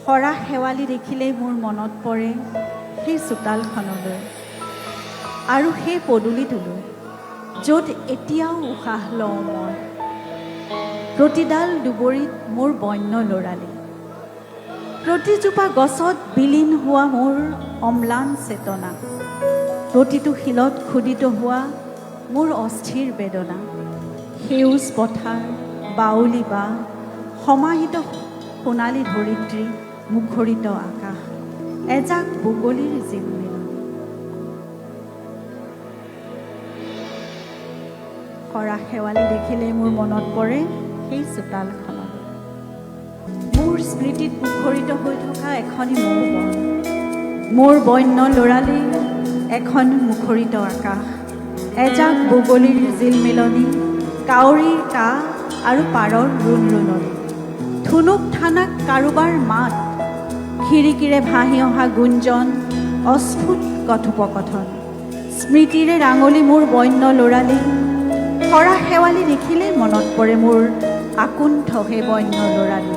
সৰা শেৱালি দেখিলেই মোৰ মনত পৰে সেই চোতালখনলৈ আৰু সেই পদূলিটোলৈ, য'ত এতিয়াও উশাহ লওঁ মই। প্ৰতিডাল দুবৰিত মোৰ বন্য লৰালি, প্ৰতিজোপা গছত বিলীন হোৱা মোৰ অম্লান চেতনা, প্ৰতিটো শিলত খোদিত হোৱা মোৰ অস্থিৰ বেদনা। সেউজ পথাৰ, বাউলী বা সমাহিত সোণালী ধৰিত্ৰী, মুখৰিত আকাশ, এজাক বগলীৰ জিলমিলনি। সৰা শেৱালি দেখিলে মোৰ মনত পৰে সেই চোতালখনত, মোৰ স্মৃতিত মুখৰিত হৈ থকা এখনি মৌবন, মোৰ বন্য লৰালি, এখন মুখৰিত আকাশ, এজাক বগলীৰ জিলমিলনি, কাউৰীৰ কাহ আৰু পাৰৰ ৰুণৰুণনি, থুনুক থানাক কাৰোবাৰ মাত, খিৰিকীৰে ভাহি অহা গুঞ্জন, অস্ফুট কথোপকথন। স্মৃতিৰে ৰাঙলী মোৰ বন্য লৰালি, সৰা শেৱালি দেখিলেই মনত পৰে মোৰ আকুণ্ঠ হে বন্য লৰালি।